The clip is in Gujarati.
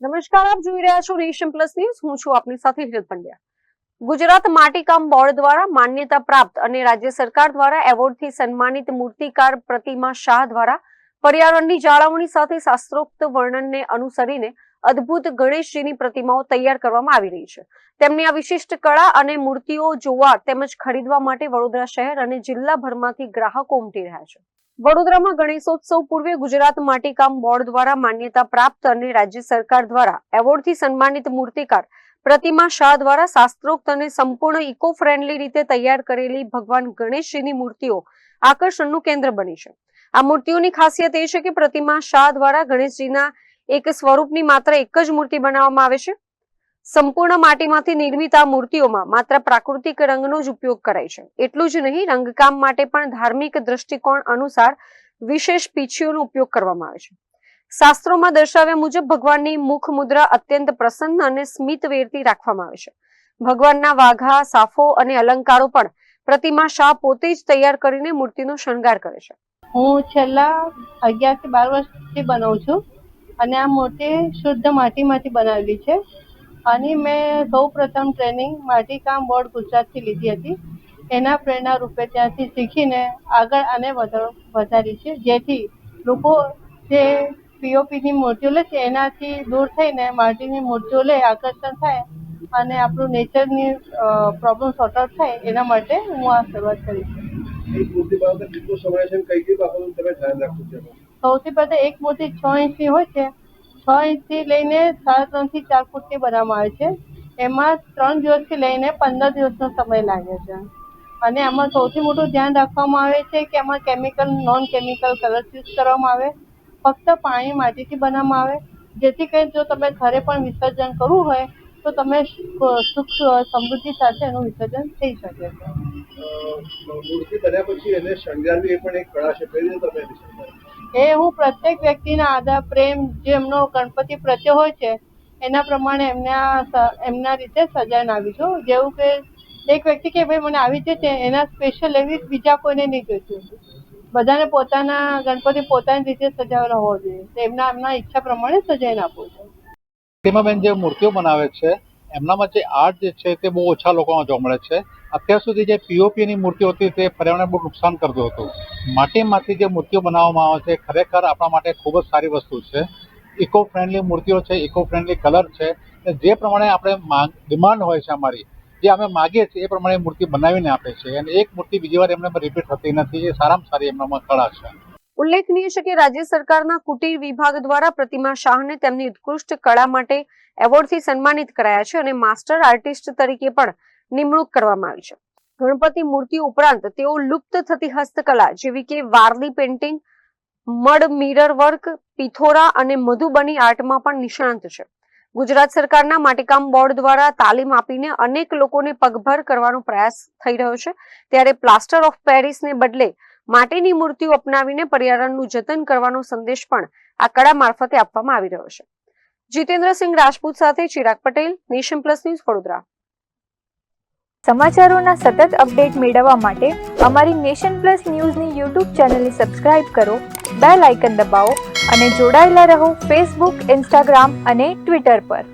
નમસ્કાર, આપ જોઈ રહ્યા છો નેશન પ્લસ ન્યૂઝ. હું છું આપની સાથે હિરલ પંડ્યા. ગુજરાત માટીકામ બોર્ડ દ્વારા માન્યતા પ્રાપ્ત અને રાજ્ય સરકાર દ્વારા એવોર્ડથી સન્માનિત મૂર્તિકાર પ્રતિમા શાહ દ્વારા પર્યાવરણની જાળવણી સાથે શાસ્ત્રોક્ત વર્ણનને અનુસરીને અદ્ભુત ગણેશજીની પ્રતિમાઓ તૈયાર કરવામાં આવી રહી છે. તેમની આ વિશિષ્ટ કળા અને મૂર્તિઓ જોવા તેમજ ખરીદવા માટે વડોદરા શહેર અને જિલ્લાભરમાંથી ગ્રાહકો ઉમટી રહ્યા છે. વડોદરામાં ગણેશોત્સવ પૂર્વે ગુજરાત માટીકામ બોર્ડ દ્વારા માન્યતા પ્રાપ્ત અને રાજ્ય સરકાર દ્વારા એવોર્ડથી સન્માનિત મૂર્તિકાર પ્રતિમા શાહ દ્વારા શાસ્ત્રોક્ત અને સંપૂર્ણ ઇકો ફ્રેન્ડલી રીતે તૈયાર કરેલી ભગવાન ગણેશજીની મૂર્તિઓ આકર્ષણનું કેન્દ્ર બની છે. આ મૂર્તિઓની ખાસિયત એ છે કે પ્રતિમા શાહ દ્વારા ગણેશજીના એક સ્વરૂપની માત્ર એક જ મૂર્તિ બનાવવામાં આવે છે. સંપૂર્ણ માટીમાંથી નિર્મિત આ મૂર્તિઓમાં માત્ર પ્રાકૃતિક રંગનો જ ઉપયોગ કરાય છે. એટલું જ નહીં, રંગકામ માટે પણ ધાર્મિક દ્રષ્ટિકોણ અનુસાર વિશેષ પીંછીઓનો ઉપયોગ કરવામાં આવે છે. શાસ્ત્રોમાં દર્શાવ્યા મુજબ ભગવાનની મુખ મુદ્રા અત્યંત પ્રસન્ન અને સ્મિત વેરતી રાખવામાં આવે છે. ભગવાનના વાઘા, સાફો અને અલંકારો પણ પ્રતિમા શાહ પોતે જ તૈયાર કરીને મૂર્તિનો શણગાર કરે છે. હું છેલ્લા 11 થી 12 વર્ષથી બનાવું છું અને આ મૂર્તિ શુદ્ધ માટીમાંથી બનાવેલી છે. અને મેં સૌપ્રથમ ટ્રેનિંગ માટીકામ બોર્ડ ગુજરાતથી લીધી હતી. એના પ્રેરણા રૂપે ત્યાંથી શીખીને આગળ આને વધારી છે, જેથી લોકો જે પીઓપીની મૂર્તિઓ લે છે એનાથી દૂર થઈને માટીની મૂર્તિઓ લે, આકર્ષણ થાય અને આપણું નેચરની પ્રોબ્લેમ સોર્ટ આઉટ થાય, એના માટે હું આ શરૂઆત કરી છે. સૌથી પહેલાં એક મૂર્તિ 6 ઇંચની હોય છે. 6 ઇંચથી લઈને 3.5 થી 4 ફૂટની બનાવવામાં આવે છે. એમાં 3 દિવસથી લઈને 15 દિવસનો સમય લાગે છે. અને આમાં સૌથી મોટું ધ્યાન રાખવામાં આવે છે કે એમાં chemical, non chemical colours use કરવામાં આવે. ફક્ત પાણી, માટીથી બનાવવામાં આવે, જેથી કરીને જો તમે ઘરે પણ વિસર્જન કરવું હોય તો તમે સુખ સમૃદ્ધિ સાથે એનું વિસર્જન થઈ શકે છે. મૂર્તિ બન્યા પછી એને શણગારવી એ પણ એક કળા છે. કઈ રીતે તમે એને શણગારો? એ હું પ્રત્યેક વ્યક્તિના આદર, પ્રેમ જે એમનો ગણપતિ પ્રત્યે હોય છે એના પ્રમાણે એમના રીતે સજાઈને આવી છું. જેવું કે એક વ્યક્તિ કે ભાઈ મને આવી છે એના સ્પેશિયલ એવી બીજા કોઈને નહીં જોઈતું. બધાને પોતાના ગણપતિ પોતાની રીતે સજાવેલા હોવો જોઈએ. એમના ઈચ્છા પ્રમાણે સજાઈને આપું છું. તેમાં જે મૂર્તિઓ બનાવે છે એમનામાં જે આર્ટ જે છે તે બહુ ઓછા લોકોમાં જોવા મળે છે. અત્યાર સુધી જે પીઓપીની મૂર્તિઓ હતી તે પર્યાવરણને બહુ નુકસાન કરતું હતું. માટીમાંથી જે મૂર્તિઓ બનાવવામાં આવે છે ખરેખર આપણા માટે ખૂબ જ સારી વસ્તુ છે. ઇકો ફ્રેન્ડલી મૂર્તિઓ છે, ઇકો ફ્રેન્ડલી કલર છે. જે પ્રમાણે આપણે ડિમાન્ડ હોય છે અમારી, જે અમે માગીએ છીએ એ પ્રમાણે મૂર્તિ બનાવીને આપે છે. અને એક મૂર્તિ બીજી વાર એમને રિપીટ થતી નથી. એ સારામાં સારી એમનામાં કળા છે. ઉલ્લેખનીય છે કે રાજ્ય સરકારના કુટીર વિભાગ દ્વારા પ્રતિમા શાહને તેમની ઉત્કૃષ્ટ કળા માટે એવોર્ડથી સન્માનિત કરાયા છે અને માસ્ટર આર્ટિસ્ટ તરીકે પણ નિમણૂક કરવામાં આવી છે. ગણપતિ મૂર્તિઓ ઉપરાંત તેઓ લુપ્ત થતી હસ્તકલા જેવી કે Warli painting, mud mirror work, Pithora અને મધુબની આર્ટમાં પણ નિષ્ણાંત છે. ગુજરાત સરકારના માટીકામ બોર્ડ દ્વારા તાલીમ આપીને અનેક લોકોને પગભર કરવાનો પ્રયાસ થઈ રહ્યો છે. ત્યારે પ્લાસ્ટર ઓફ પેરિસને બદલે માટીની મૂર્તિઓ અપનાવીને પર્યાવરણનું જતન કરવાનો સંદેશ પણ આ કળા મારફતે આપવામાં આવી રહ્યો છે. જીતેન્દ્રસિંહ રાજપૂત સાથે Chirag Patel, nation plus news, Vadodara. સમાચારોના સતત અપડેટ મેળવવા માટે અમારી નેશન પ્લસ ન્યૂઝની યુટ્યુબ ચેનલને સબસ્ક્રાઇબ કરો, બેલ આઇકન દબાવો અને જોડાયેલા રહો ફેસબુક, ઇન્સ્ટાગ્રામ અને ટ્વિટર પર.